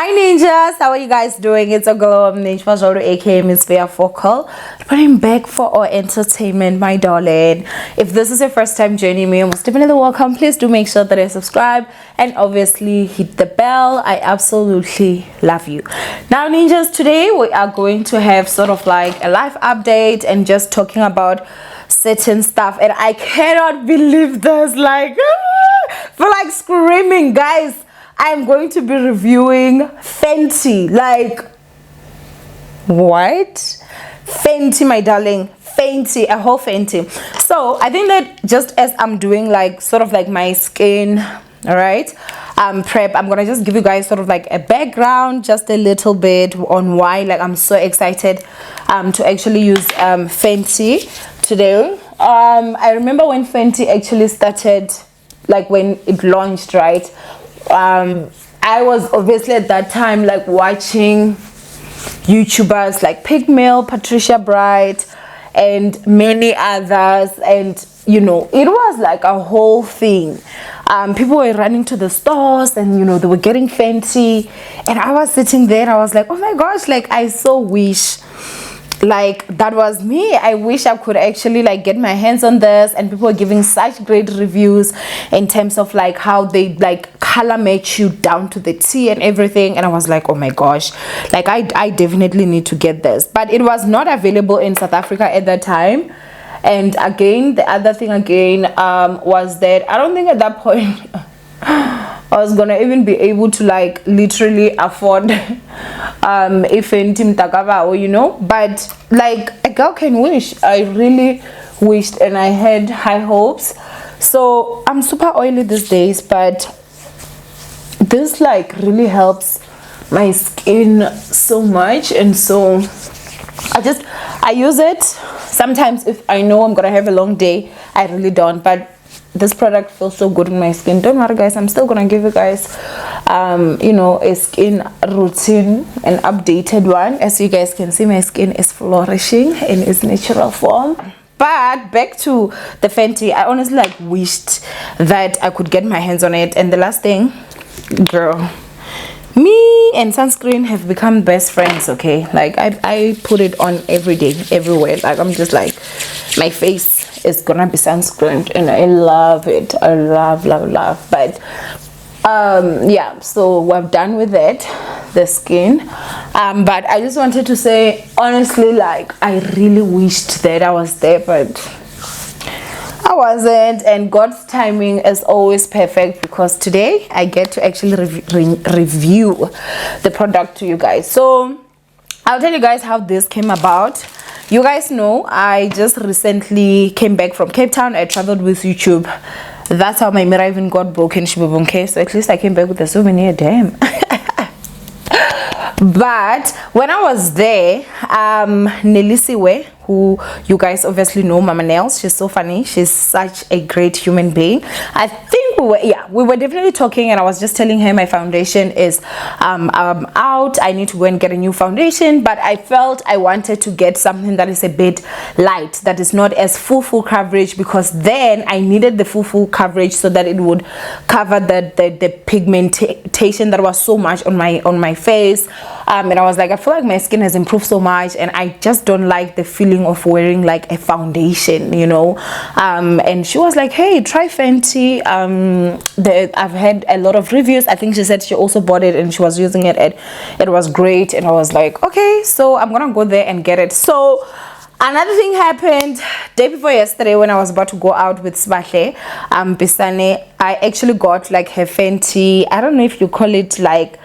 Hi ninjas, how are you guys doing? It's a glow up ninja aka Miss Via Focal. But I'm back for our entertainment, my darling. If this is your first time joining me, you're most definitely welcome. Please do make sure that you subscribe and obviously hit the bell. I absolutely love you. Now ninjas, today we are going to have sort of like a life update and just talking about certain stuff, and I cannot believe this, like feel like screaming, guys. I'm going to be reviewing Fenty. Like, what? Fenty, my darling. Fenty, a whole Fenty. So I think that just as I'm doing like sort of like my skin, all right, prep, I'm gonna just give you guys sort of like a background, just a little bit on why like I'm so excited to actually use Fenty today. I remember when Fenty actually started, like when it launched, right? I was obviously at that time like watching YouTubers like Pigmail, Patricia Bright, and many others, and you know, it was like a whole thing. People were running to the stores and you know they were getting Fenty, and I was sitting there and I was like, oh my gosh, like I so wish like that was me. I wish I could actually like get my hands on this, and people are giving such great reviews in terms of like how they like color match you down to the T and everything, and I was like, oh my gosh, like I definitely need to get this. But it was not available in South Africa at that time. And again, the other thing again was that I don't think at that point I was gonna even be able to like literally afford if Fenty Mtakava, you know. But like a girl can wish. I really wished and I had high hopes. So I'm super oily these days, but this like really helps my skin so much. And so I use it sometimes if I know I'm gonna have a long day. I really don't, but this product feels so good in my skin. Don't worry guys, I'm still gonna give you guys you know, a skin routine, an updated one. As you guys can see, my skin is flourishing in its natural form. But back to the Fenty, I honestly like wished that I could get my hands on it. And the last thing, girl, me and sunscreen have become best friends. Okay, like I put it on every day, everywhere. Like I'm just like, my face is gonna be sunscreened and I love it. I love. But yeah, so we're done with it, the skin. But I just wanted to say honestly, like I really wished that I was there, but I wasn't. And God's timing is always perfect, because today I get to actually review the product to you guys. So I'll tell you guys how this came about. You guys know I just recently came back from Cape Town. I traveled with YouTube. That's how my mirror even got broken. Okay, so at least I came back with a souvenir. Damn. But when I was there, Nelisiwe, who you guys obviously know, Mama Nails, she's so funny, she's such a great human being. I think we were definitely talking, and I was just telling her my foundation is out. I need to go and get a new foundation, but I felt I wanted to get something that is a bit light, that is not as full coverage, because then I needed the full coverage so that it would cover the pigmentation that was so much on my face. And I was like, I feel like my skin has improved so much, and I just don't like the feeling of wearing like a foundation, you know. And she was like, hey, try Fenty. I've had a lot of reviews. I think she said she also bought it and she was using it, and it was great. And I was like, okay, so I'm gonna go there and get it. So another thing happened day before yesterday when I was about to go out with Sbahle Bisane. I actually got like her Fenty, I don't know if you call it like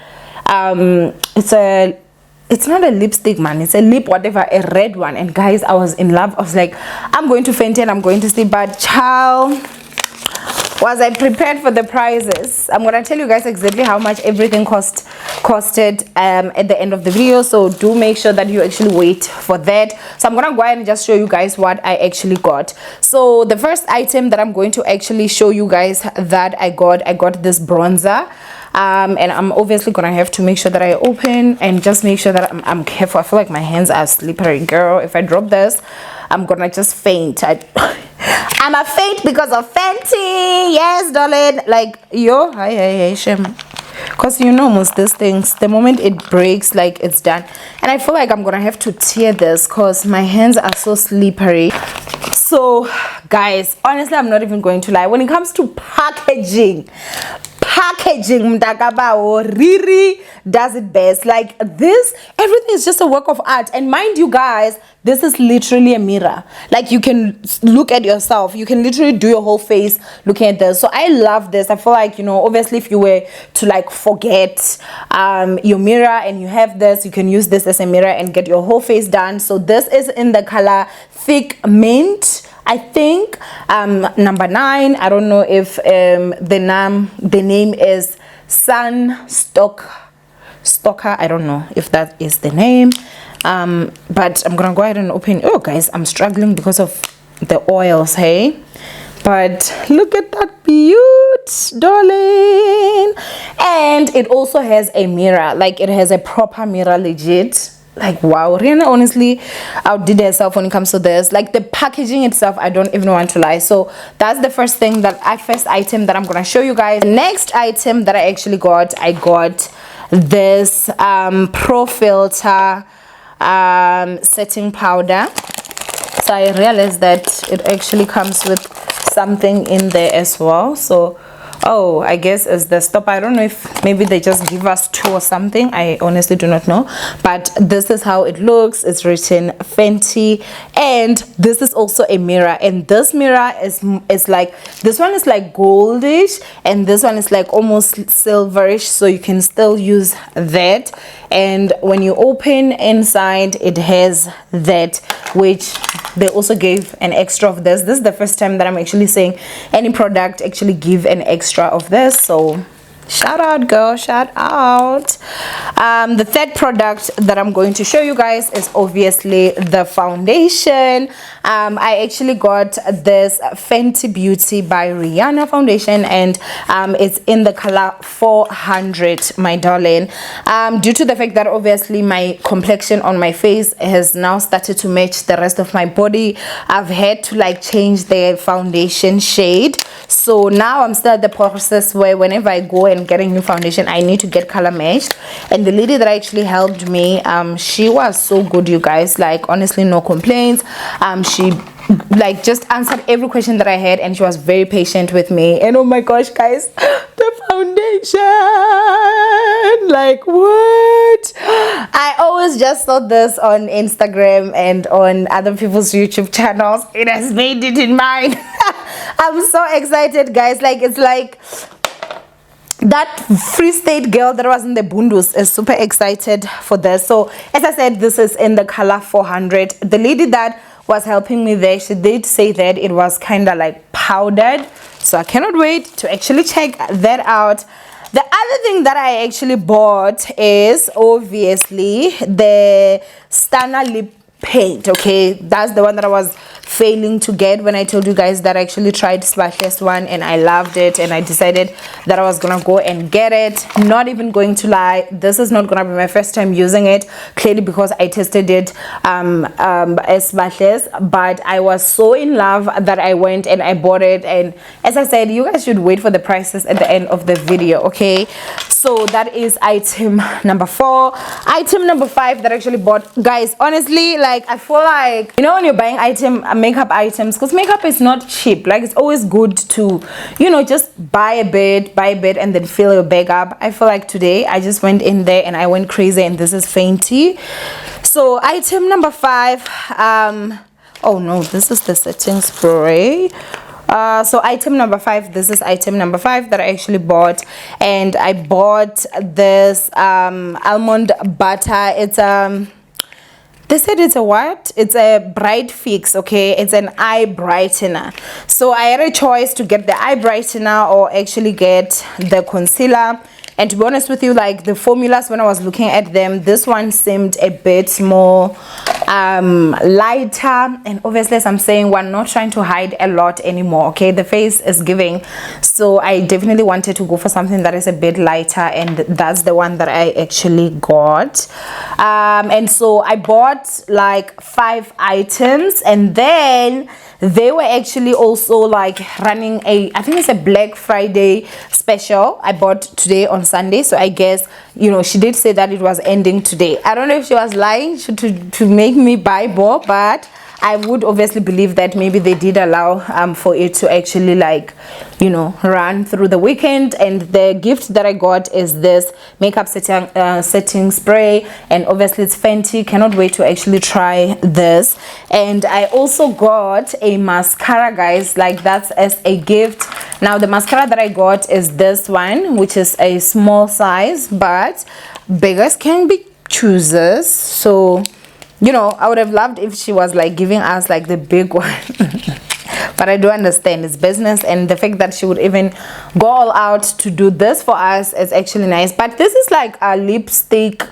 it's not a lipstick, man, it's a lip whatever, a red one. And guys, I was in love. I was like, I'm going to Fenty and I'm going to see. But child, was I prepared for the prices? I'm gonna tell you guys exactly how much everything costed at the end of the video, so do make sure that you actually wait for that. So I'm gonna go ahead and just show you guys what I actually got. So the first item that I'm going to actually show you guys that I got this bronzer. And I'm obviously gonna have to make sure that I open and just make sure that I'm careful. I feel like my hands are slippery, girl. If I drop this, I'm gonna just faint. I'm a faint because of Fenty. Yes, darling. Like, yo, hi, shame. because you know most these things, the moment it breaks, like it's done. And I feel like I'm gonna have to tear this because my hands are so slippery. So guys, honestly, I'm not even going to lie, when it comes to packaging Mdakabawo Riri does it best. Like this, everything is just a work of art. And mind you guys, this is literally a mirror. Like you can look at yourself, you can literally do your whole face looking at this. So I love this. I feel like, you know, obviously if you were to like forget your mirror and you have this, you can use this as a mirror and get your whole face done. So this is in the color thick mint, I think, number 9. I don't know if the name is Stalker. I don't know if that is the name, but I'm gonna go ahead and open. Oh guys, I'm struggling because of the oils, hey, but look at that beaut, darling. And it also has a mirror, like it has a proper mirror, legit. Like wow, Rihanna honestly outdid herself when it comes to this. Like the packaging itself, I don't even want to lie. So that's the first item that I'm gonna show you guys. The next item that I actually got, I got this Pro Filter setting powder. So I realized that it actually comes with something in there as well. So oh, I guess is the stopper. I don't know if maybe they just give us 2 or something. I honestly do not know, but this is how it looks. It's written Fenty, and this is also a mirror, and this mirror is like, this one is like goldish and this one is like almost silverish, so you can still use that. And when you open inside, it has that, which they also gave an extra of this. This is the first time that I'm actually saying any product actually give an extra of this. So shout out, girl, shout out. The third product that I'm going to show you guys is obviously the foundation. I actually got this Fenty Beauty by Rihanna foundation, and it's in the color 400, my darling. Due to the fact that obviously my complexion on my face has now started to match the rest of my body, I've had to like change the foundation shade. So now I'm still at the process where whenever I go and get a new foundation, I need to get color matched. And the lady that actually helped me, she was so good, you guys. Like honestly, no complaints. She like just answered every question that I had, and she was very patient with me. And oh my gosh, guys, the foundation, like what? I always just saw this on Instagram and on other people's YouTube channels. It has made it in mine. I'm so excited, guys. Like it's like that Free State girl that was in the Bundus is super excited for this. So as I said, this is in the color 400. The lady that was helping me there, she did say that it was kind of like powdered, so I cannot wait to actually check that out. The other thing that I actually bought is obviously the Stunner lip paint. Okay, that's the one that I was failing to get when I told you guys that I actually tried Splashless one and I loved it, and I decided that I was gonna go and get it. Not even going to lie, this is not gonna be my first time using it, clearly because I tested it as Splashless, but I was so in love that I went and I bought it. And as I said, you guys should wait for the prices at the end of the video. Okay, so that is item number 4. Item number 5 that I actually bought, guys, honestly, like I feel like, you know, when you're buying makeup items, because makeup is not cheap, like it's always good to, you know, just buy a bit and then fill your bag up. I feel like today I just went in there and I went crazy, and this is Fenty. So item number 5, oh no, this is the setting spray. So item number 5, this is item number 5 that I actually bought, and I bought this almond butter. It's they said it's a what? It's a bright fix. Okay, it's an eye brightener. So I had a choice to get the eye brightener or actually get the concealer. And to be honest with you, like the formulas, when I was looking at them, this one seemed a bit more lighter. And obviously, as I'm saying, we're not trying to hide a lot anymore. Okay, the face is giving. So I definitely wanted to go for something that is a bit lighter, and that's the one that I actually got. And so I bought like 5 items, and then they were actually also like running a, I think it's a Black Friday special. I bought today on Sunday, so I guess, you know, she did say that it was ending today. I don't know if she was lying to make me buy more, but I would obviously believe that maybe they did allow for it to actually, like, you know, run through the weekend. And the gift that I got is this makeup setting spray, and obviously it's Fenty. Cannot wait to actually try this. And I also got a mascara, guys, like that's as a gift. Now the mascara that I got is this one, which is a small size, but beggars can be choosers. So, you know, I would have loved if she was like giving us like the big one. But I do understand it's business, and the fact that she would even go all out to do this for us is actually nice. But this is like a lipstick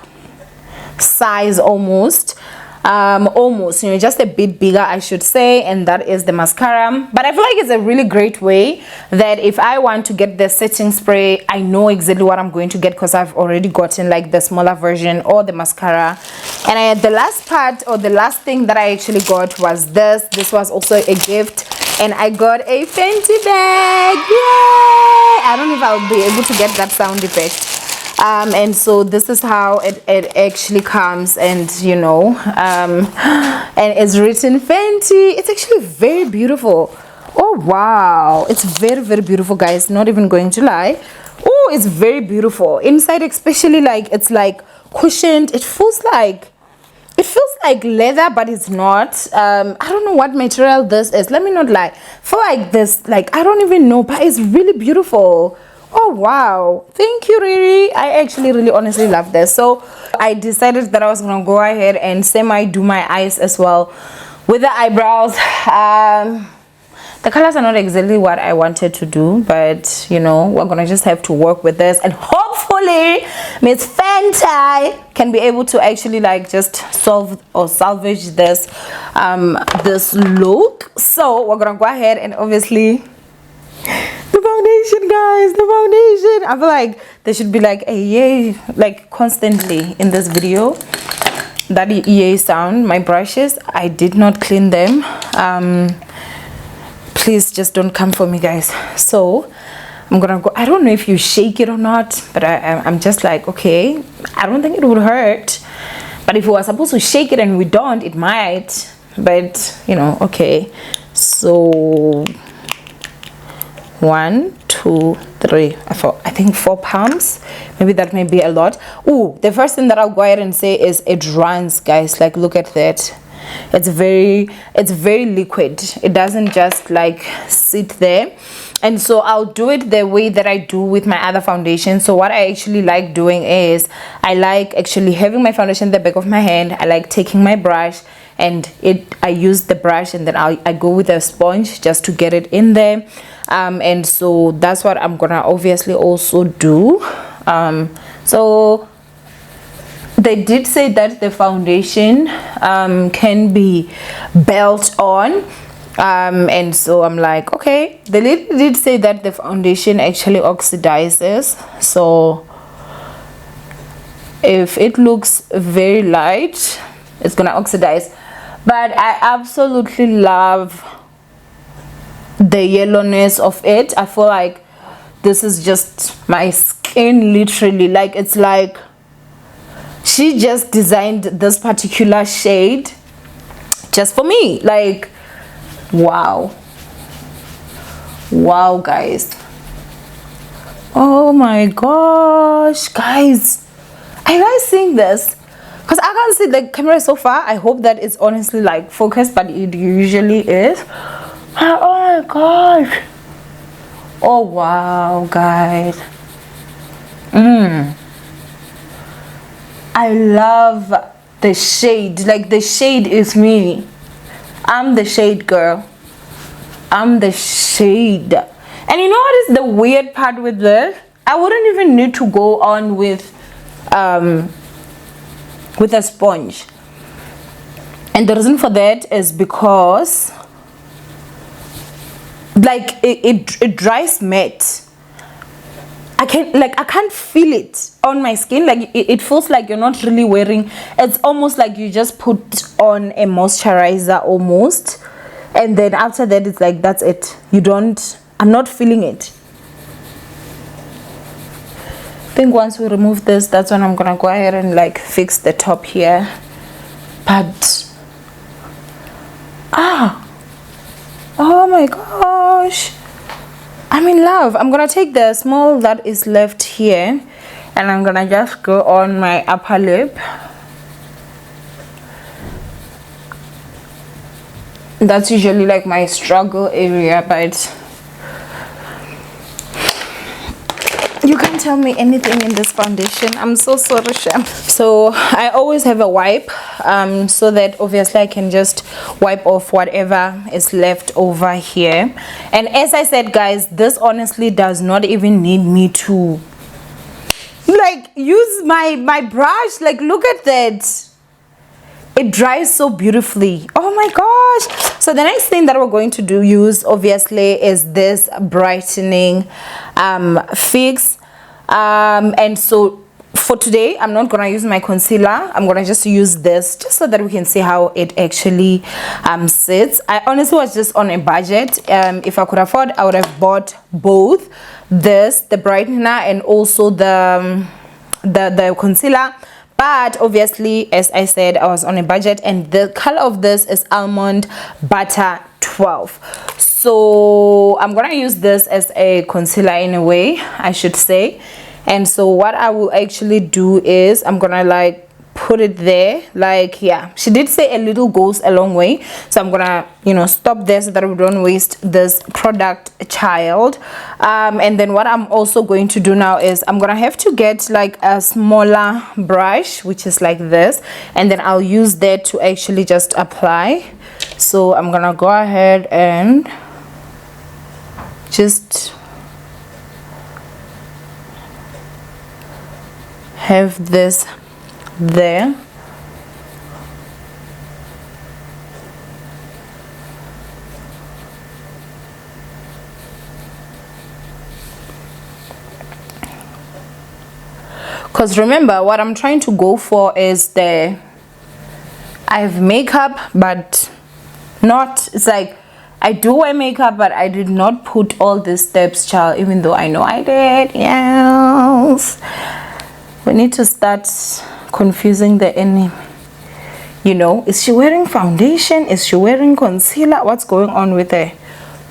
size almost, almost, you know, just a bit bigger, I should say. And that is the mascara. But I feel like it's a really great way that if I want to get the setting spray, I know exactly what I'm going to get, because I've already gotten like the smaller version or the mascara. And the last part, or the last thing that I actually got was this was also a gift, and I got a Fenty bag. Yay! I don't know if I'll be able to get that sound effect. And so this is how it actually comes, and you know, and it's written Fenty. It's actually very beautiful. Oh wow, it's very, very beautiful, guys, not even going to lie. Oh, it's very beautiful inside, especially like it's like cushioned. It feels like leather, but it's not. I don't know what material this is, let me not lie. For like this, like I don't even know, but it's really beautiful. Oh wow, thank you, Riri. I actually really honestly love this. So I decided that I was gonna go ahead and semi do my eyes as well with the eyebrows. The colors are not exactly what I wanted to do, but you know, we're gonna just have to work with this, and hopefully Miss Fenty can be able to actually like just solve or salvage this this look. So we're gonna go ahead and obviously the foundation, guys, the foundation. I feel like there should be like a yay like constantly in this video. That yay sound. My brushes, I did not clean them. Please just don't come for me, guys. So I'm gonna go. I don't know if you shake it or not, but I'm just like, okay, I don't think it would hurt, but if we were supposed to shake it and we don't, it might. But you know, okay. So 1, 2, 3, I think 4 pumps. Maybe that may be a lot. Oh, the first thing that I'll go ahead and say is it runs, guys. Like, look at that. It's very liquid. It doesn't just like sit there. And so I'll do it the way that I do with my other foundation. So what I actually like doing is I like actually having my foundation in the back of my hand. I like taking my brush, and I use the brush, and then I go with a sponge just to get it in there. And so that's what I'm gonna obviously also do. So they did say that the foundation can be built on, and so I'm like, okay. They did say that the foundation actually oxidizes, so if it looks very light, it's gonna oxidize. But I absolutely love the yellowness of it. I feel like this is just my skin, literally. Like, it's like she just designed this particular shade just for me. Like, wow, guys. Oh my gosh, guys, are you guys seeing this? Because I can't see the camera so far. I hope that it's honestly like focused, but it usually is. Oh my gosh. Oh wow, guys. I love the shade. Like, the shade is me. I'm the shade girl. I'm the shade. And you know what is the weird part with this? I wouldn't even need to go on with a sponge. And the reason for that is because like it dries matte. I can't feel it on my skin. Like, it feels like you're not really wearing. It's almost like you just put on a moisturizer almost. and then after that it's like that's it. I'm not feeling it. I think once we remove this, that's when I'm gonna go ahead and like fix the top here. But oh my gosh, I'm in love. I'm gonna take the small that is left here and I'm gonna just go on my upper lip. That's usually like my struggle area, but you can't tell me anything in this foundation. I'm so sorry, Shem. So I always have a wipe, so that obviously I can just wipe off whatever is left over here. And as I said, guys, this honestly does not even need me to like use my brush. Like, look at that. It dries so beautifully. Oh my gosh. So the next thing that we're going to use obviously is this brightening fix, and so for today I'm not gonna use my concealer. I'm gonna just use this just so that we can see how it actually sits. I honestly was just on a budget. If I could afford, I would have bought both this, the brightener, and also the concealer. But obviously, as I said, I was on a budget, and the color of this is Almond Butter 12. So I'm gonna use this as a concealer in a way, I should say. And so what I will actually do is I'm gonna like put it there. Like, yeah, she did say a little goes a long way, so I'm gonna, you know, stop there so that we don't waste this product, child. And then what I'm also going to do now is I'm gonna have to get like a smaller brush, which is like this, and then I'll use that to actually just apply. So I'm gonna go ahead and just have this there. Because remember, what I'm trying to go for is I have makeup, but not, it's like I do wear makeup, but I did not put all these steps, child, even though I know I did. Yes, we need to start confusing the enemy. You know, is she wearing foundation? Is she wearing concealer? What's going on with her?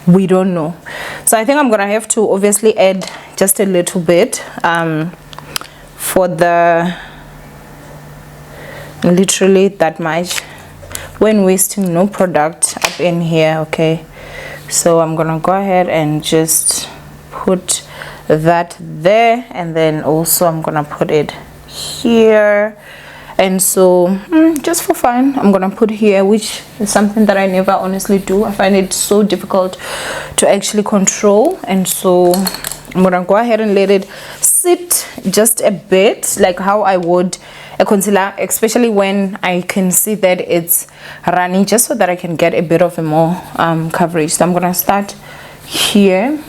We don't know. So I think I'm gonna have to obviously add just a little bit for the, literally that much, when wasting no product up in here. Okay, so I'm gonna go ahead and just put that there, and then also I'm gonna put it here. And so just for fun, I'm gonna put here, which is something that I never honestly do. I find it so difficult to actually control, and so I'm gonna go ahead and let it sit just a bit, like how I would a concealer, especially when I can see that it's running, just so that I can get a bit of a more coverage. So I'm gonna start here,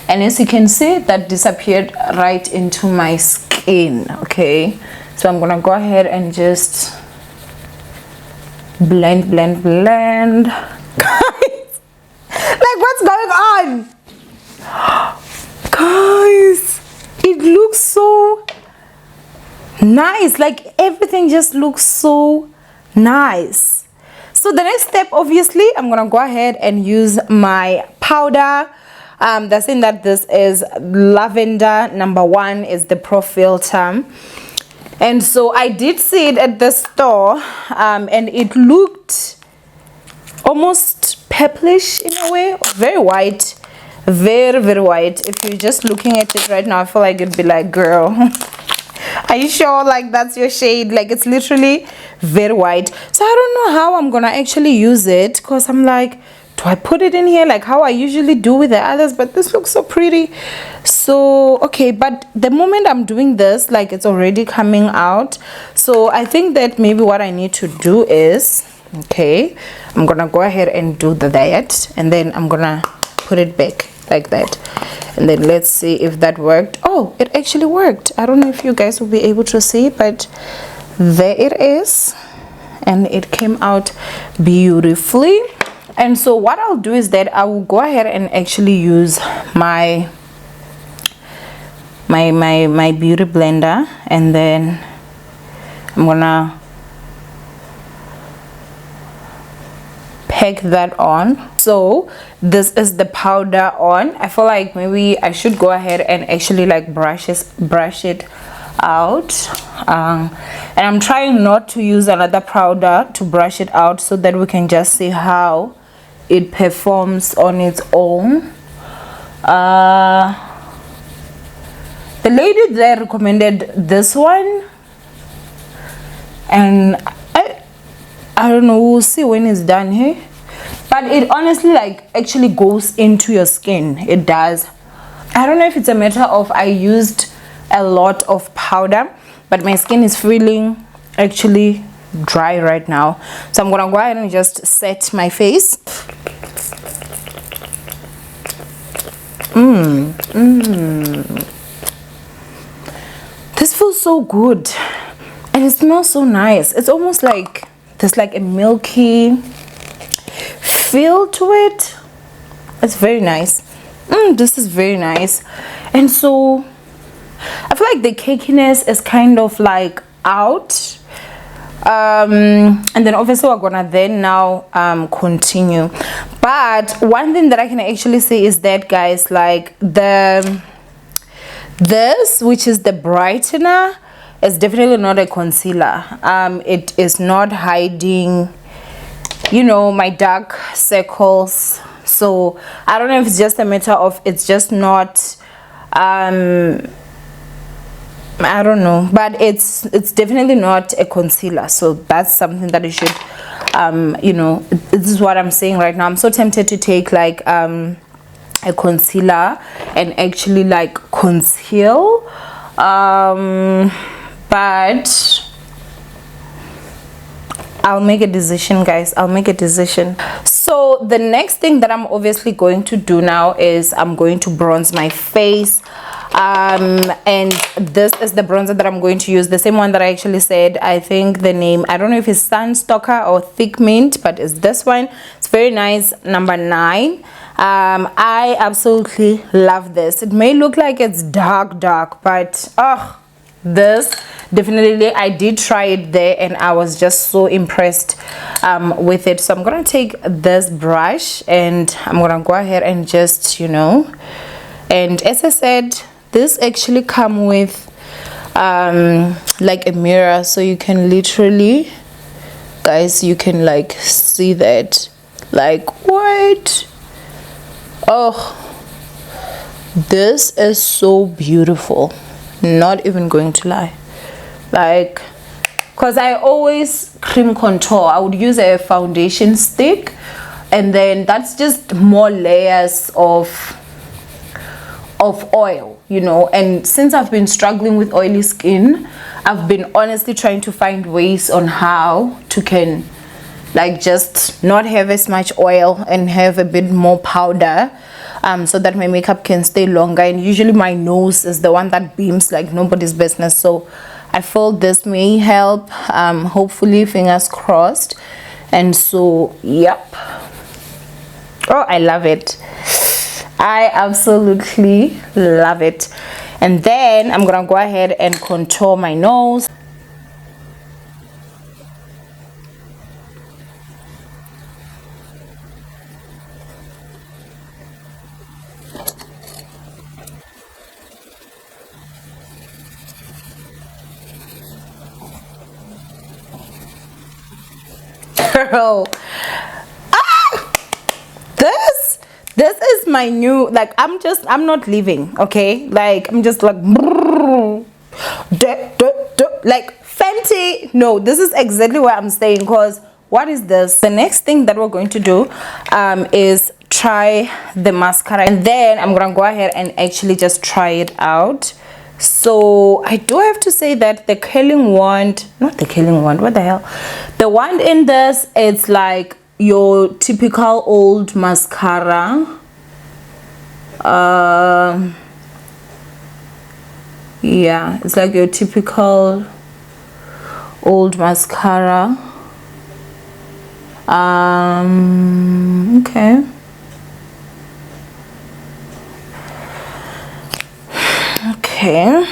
and as you can see, that disappeared right into my skin. Okay, so I'm gonna go ahead and just blend. Guys, like, what's going on? Guys, it looks so nice. Like, everything just looks so nice. So the next step, obviously, I'm gonna go ahead and use my powder. They're saying that this is lavender #1 is the pro filter, and so I did see it at the store, and it looked almost purplish in a way, very white, very white. If you're just looking at it right now, I feel like it'd be like, girl, are you sure like that's your shade? Like, it's literally very white. So I don't know how I'm gonna actually use it, because I'm like, do I put it in here like how I usually do with the others? But this looks so pretty. So okay, but the moment I'm doing this, like, it's already coming out. So I think that maybe what I need to do is, okay, I'm gonna go ahead and do that, and then I'm gonna put it back like that, and then let's see if that worked. Oh, it actually worked. I don't know if you guys will be able to see, but there it is, and it came out beautifully. And so what I'll do is that I will go ahead and actually use my beauty blender, and then I'm gonna pack that on. So this is the powder on. I feel like maybe I should go ahead and actually like brush it out, and I'm trying not to use another powder to brush it out so that we can just see how it performs on its own. The lady there recommended this one, and I don't know, we'll see when it's done here, but it honestly like actually goes into your skin. It does. I don't know if it's a matter of I used a lot of powder, but my skin is feeling actually dry right now, so I'm gonna go ahead and just set my face. This feels so good, and it smells so nice. It's almost like there's like a milky feel to it. It's very nice. This is very nice. And so I feel like the cakiness is kind of like out, and then obviously we're gonna then now continue. But one thing that I can actually say is that, guys, like this, which is the brightener, is definitely not a concealer. It is not hiding, you know, my dark circles. So I don't know if it's just a matter of it's just not I don't know, but it's definitely not a concealer. So that's something that you should you know, this is what I'm saying right now. I'm so tempted to take like a concealer and actually like conceal, but I'll make a decision, guys. I'll make a decision. So the next thing that I'm obviously going to do now is I'm going to bronze my face, and this is the bronzer that I'm going to use, the same one that I actually said. I think the name, I don't know if it's Sunstalker or Thick Mint, but it's this one. It's very nice, number 9. I absolutely love this. It may look like it's dark, but this definitely, I did try it there and I was just so impressed with it. So I'm gonna take this brush and I'm gonna go ahead and just, you know, and as I said, this actually come with like a mirror, so you can literally, guys, you can like see that, like, what? Oh, this is so beautiful, not even going to lie. Like, because I always cream contour, I would use a foundation stick, and then that's just more layers of oil, you know. And since I've been struggling with oily skin, I've been honestly trying to find ways on how to can like just not have as much oil and have a bit more powder, so that my makeup can stay longer. And usually my nose is the one that beams like nobody's business, so I feel this may help, hopefully, fingers crossed. And so yep, oh, I love it. I absolutely love it. And then I'm gonna go ahead and contour my nose. Girl, this is my new, like, I'm not leaving, okay? Like, I'm just like like Fenty. No, this is exactly what I'm saying. Because what is this? The next thing that we're going to do is try the mascara, and then I'm gonna go ahead and actually just try it out. So I do have to say that the curling wand, not the curling wand, what the hell, the wand in this, it's like your typical old mascara. Yeah, it's like your typical old mascara. Okay. Okay.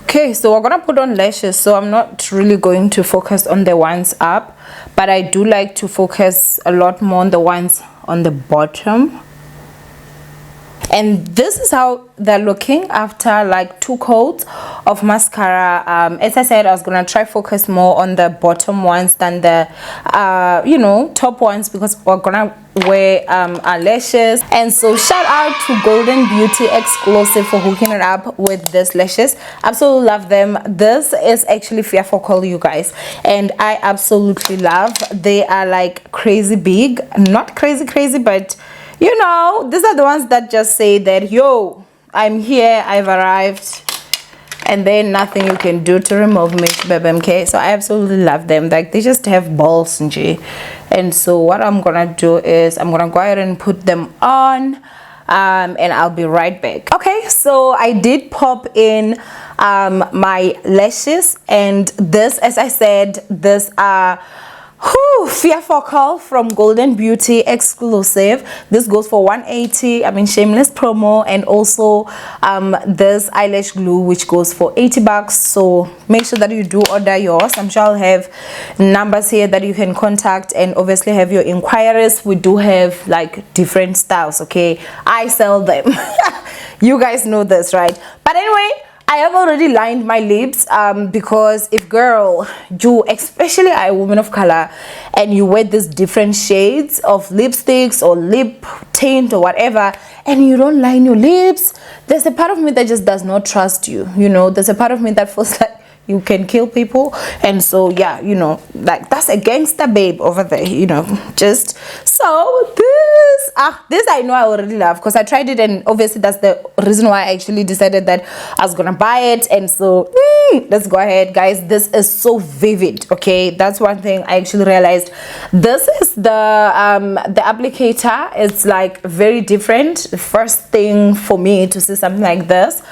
Okay, so we're gonna put on lashes, so I'm not really going to focus on the ones up, but I do like to focus a lot more on the ones on the bottom. And this is how they're looking after like 2 coats of mascara. As I said, I was gonna try focus more on the bottom ones than the you know, top ones, because we're gonna wear our lashes. And so shout out to Golden Beauty exclusive for hooking it up with these lashes. Absolutely love them. This is actually Fear for Call, you guys, and I absolutely love. They are like crazy big, not crazy, but you know, these are the ones that just say that, yo, I'm here, I've arrived, and then nothing you can do to remove me, baby. Okay, so I absolutely love them. Like, they just have balls and G. And so what I'm gonna do is I'm gonna go ahead and put them on, and I'll be right back. Okay, so I did pop in my lashes, and this, as I said, this are Fear for Call from Golden Beauty exclusive. This goes for 180. I mean, shameless promo. And also this eyelash glue, which goes for 80 bucks. So make sure that you do order yours. I'm sure I'll have numbers here that you can contact, and obviously have your inquiries. We do have like different styles, okay? I sell them. You guys know this, right? But anyway, I have already lined my lips, because if, girl, you, especially a woman of color, and you wear these different shades of lipsticks or lip tint or whatever, and you don't line your lips, there's a part of me that just does not trust you. You know, there's a part of me that feels like you can kill people. And so yeah, you know, like, that's a gangster babe over there, you know. Just so this I know I already love, because I tried it, and obviously that's the reason why I actually decided that I was gonna buy it. And so let's go ahead, guys. This is so vivid, okay? That's one thing I actually realized. This is the applicator. It's like very different. The first thing for me to see something like this,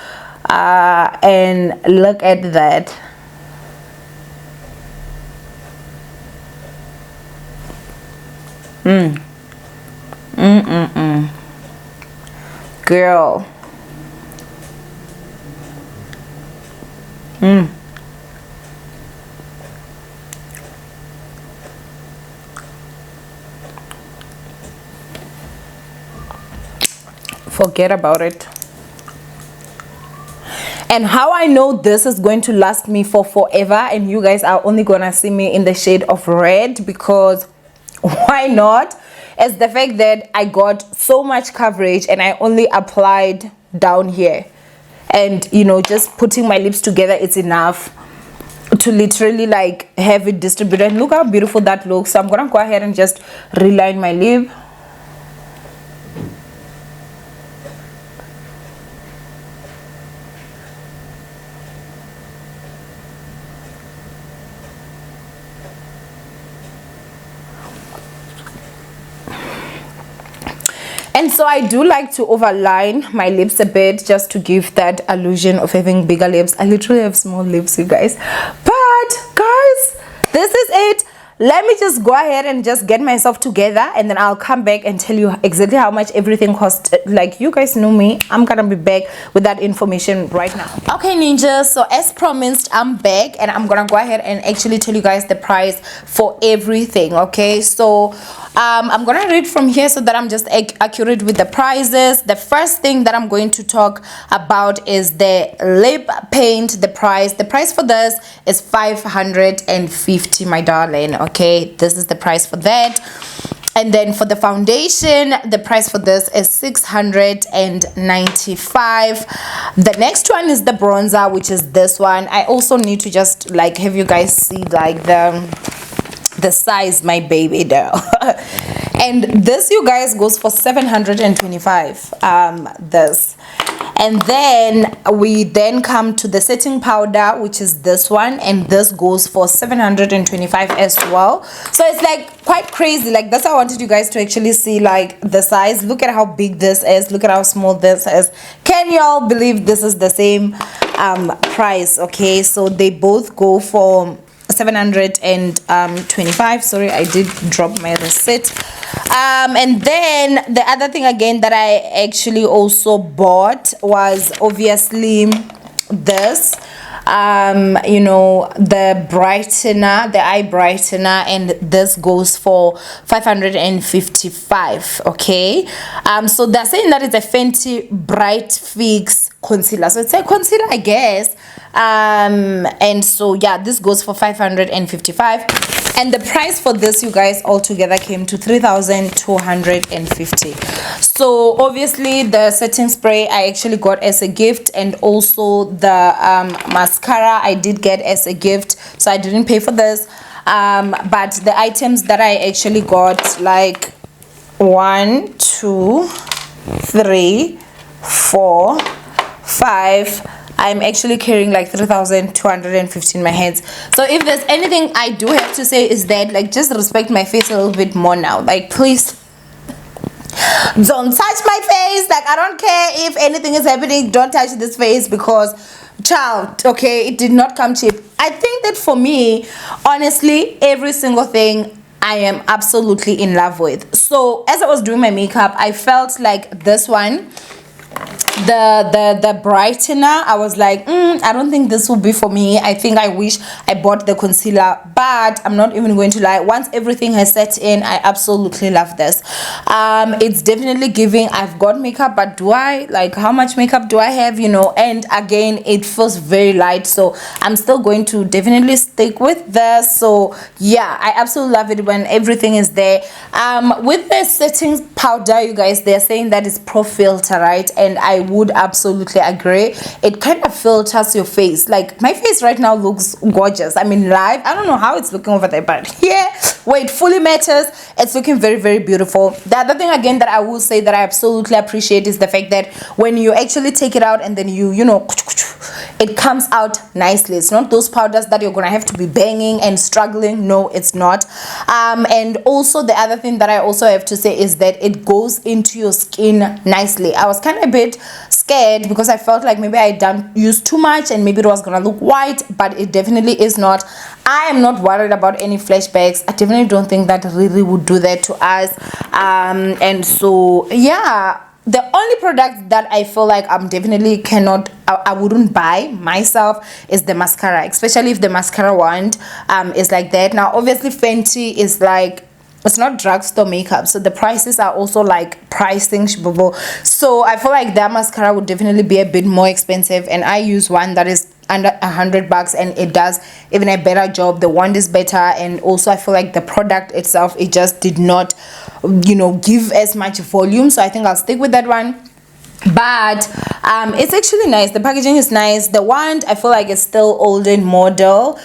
and look at that. Girl, forget about it. And how I know this is going to last me for forever, and you guys are only gonna see me in the shade of red, because why not, is the fact that I got so much coverage and I only applied down here. And you know, just putting my lips together, it's enough to literally like have it distributed. And look how beautiful that looks. So I'm gonna go ahead and just reline my lip. And so I do like to overline my lips a bit, just to give that illusion of having bigger lips. I literally have small lips, you guys. But guys, this is it. Let me just go ahead and just get myself together, and then I'll come back and tell you exactly how much everything cost. Like, you guys know me, I'm gonna be back with that information right now. Okay, ninjas, so as promised, I'm back, and I'm gonna go ahead and actually tell you guys the price for everything. Okay, so I'm gonna read from here so that I'm just accurate with the prices. The first thing that I'm going to talk about is the lip paint. The price for this is 550, my darling. Okay, this is the price for that. And then for the foundation, the price for this is 695. The next one is the bronzer, which is this one. I also need to just like have you guys see like the size, my baby doll. And this, you guys, goes for 725. This, And then we then come to the setting powder, which is this one, and this goes for 725 as well. So it's like quite crazy. Like that's how I wanted you guys to actually see like the size. Look at how big this is, look at how small this is. Can y'all believe this is the same price? Okay, so they both go for 725. Sorry, I did drop my receipt. And then the other thing again that I actually also bought was obviously this, you know, the brightener, the eye brightener, and this goes for 555. Okay, so they're saying that it's a Fenty Bright Fix concealer, so it's a concealer, I guess. And so yeah, this goes for 555, and the price for this, you guys, altogether came to 3,250. So obviously the setting spray I actually got as a gift, and also the mascara I did get as a gift, so I didn't pay for this. But the items that I actually got, like 1 2 3 4 5, I'm actually carrying like 3,250 in my hands. So if there's anything I do have to say is that, like, just respect my face a little bit more now. Like, please don't touch my face. Like, I don't care if anything is happening, don't touch this face, because child, okay, it did not come cheap. I think that for me, honestly, every single thing I am absolutely in love with. So as I was doing my makeup, I felt like this one, the brightener, I was like, I don't think this will be for me. I think I wish I bought the concealer. But I'm not even going to lie, once everything has set in, I absolutely love this. It's definitely giving, I've got makeup, but do I, like, how much makeup do I have, you know? And again, it feels very light, so I'm still going to definitely stick with this. So yeah, I absolutely love it when everything is there. With the setting powder, you guys, they're saying that it's pro filter, right? And I would absolutely agree. It kind of filters your face. Like, my face right now looks gorgeous. I mean, live, I don't know how it's looking over there, but yeah, where it fully matters, it's looking very, very beautiful. The other thing again that I will say that I absolutely appreciate is the fact that when you actually take it out and then you know, it comes out nicely. It's not those powders that you're gonna have to be banging and struggling. No, it's not. And also the other thing that I also have to say is that it goes into your skin nicely. I was kind of a bit scared because I felt like maybe I done used too much and maybe it was gonna look white, but it definitely is not. I am not worried about any flashbacks. I definitely don't think that really would do that to us. And so yeah, the only product that I feel like I'm definitely I wouldn't buy myself is the mascara, especially if the mascara wand is like that. Now obviously Fenty is like, it's not drugstore makeup, so the prices are also like pricing. So I feel like that mascara would definitely be a bit more expensive, and I use one that is under $100, and it does even a better job. The wand is better, and also I feel like the product itself, it just did not, you know, give as much volume. So I think I'll stick with that one. But it's actually nice. The packaging is nice. The wand, I feel like it's still older model,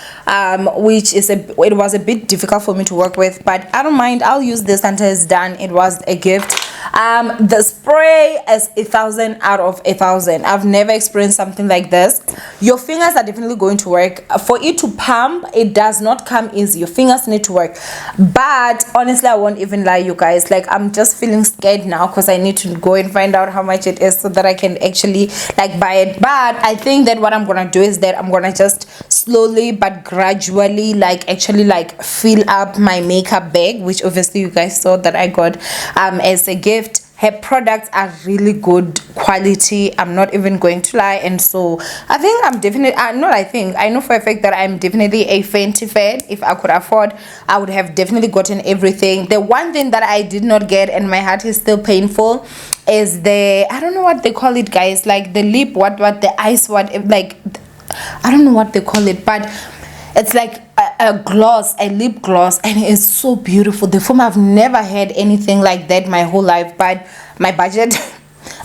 which is it was a bit difficult for me to work with, but I don't mind. I'll use this until it's done. It was a gift. The spray is 1,000 out of 1,000. I've never experienced something like this. Your fingers are definitely going to work. For it to pump, it does not come easy. Your fingers need to work. But honestly, I won't even lie, you guys, like, I'm just feeling scared now because I need to go and find out how much it is so that I can actually like buy it. But I think that what I'm gonna do is that I'm gonna just slowly but gradually like actually like fill up my makeup bag, which obviously you guys saw that I got as a gift. Her products are really good quality, I'm not even going to lie. And so I think I'm definitely I know for a fact that I'm definitely a Fenty fan. If I could afford, I would have definitely gotten everything. The one thing that I did not get, and my heart is still painful, is the, I don't know what they call it, guys, like the lip, what the eyes, what, like, I don't know what they call it, but it's like a gloss, a lip gloss, and it's so beautiful. The foam, I've never had anything like that my whole life, but my budget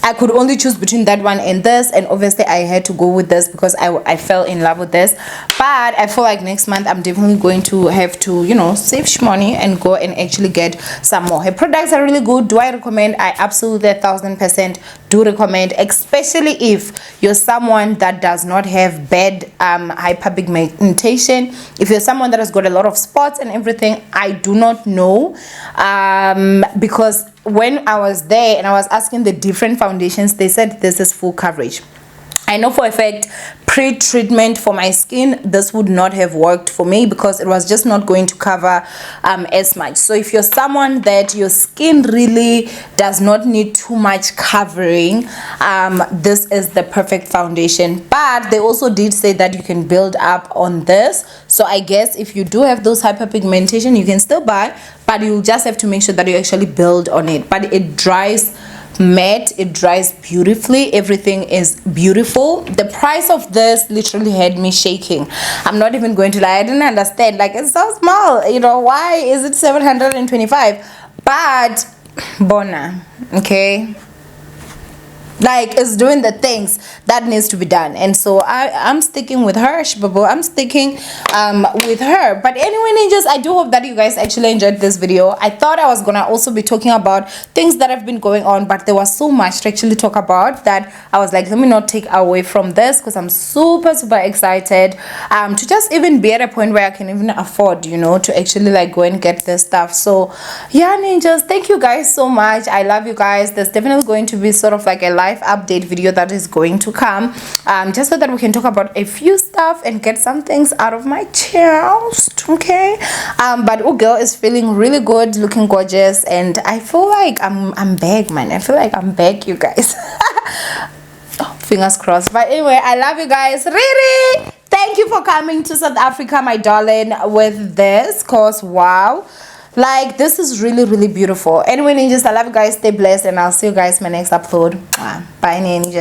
I could only choose between that one and this, and obviously I had to go with this because I fell in love with this. But I feel like next month I'm definitely going to have to, you know, save money and go and actually get some more. Her products are really good. Do I recommend? I absolutely 1000% do recommend, especially if you're someone that does not have bad hyperpigmentation. If you're someone that has got a lot of spots and everything, I do not know, because when I was there and I was asking the different foundations, they said this is full coverage. I know for a fact pre-treatment for my skin, this would not have worked for me because it was just not going to cover as much. So if you're someone that your skin really does not need too much covering, this is the perfect foundation. But they also did say that you can build up on this. So I guess if you do have those hyperpigmentation, you can still buy, but you just have to make sure that you actually build on it. But it dries matte, it dries beautifully, everything is beautiful. The price of this literally had me shaking. I'm not even going to lie, I didn't understand, like, it's so small, you know, why is it 725? But bona, okay, like, it's doing the things that needs to be done. And so I'm sticking with her, Shibabu. I'm sticking with her. But anyway, ninjas, I do hope that you guys actually enjoyed this video. I thought I was gonna also be talking about things that have been going on, but there was so much to actually talk about that I was like, let me not take away from this, because I'm super excited to just even be at a point where I can even afford, you know, to actually like go and get this stuff. So yeah, ninjas, thank you guys so much. I love you guys. There's definitely going to be sort of like a live update video that is going to come, just so that we can talk about a few stuff and get some things out of my chest, okay? But oh, girl is feeling really good, looking gorgeous, and I feel like I'm back, man. I feel like I'm back, you guys. Oh, fingers crossed. But anyway, I love you guys. Riri, thank you for coming to South Africa, my darling, with this course. Wow, like, this is really beautiful. Anyway, ninjas, I love you guys. Stay blessed, and I'll see you guys in my next upload. Bye, ninjas.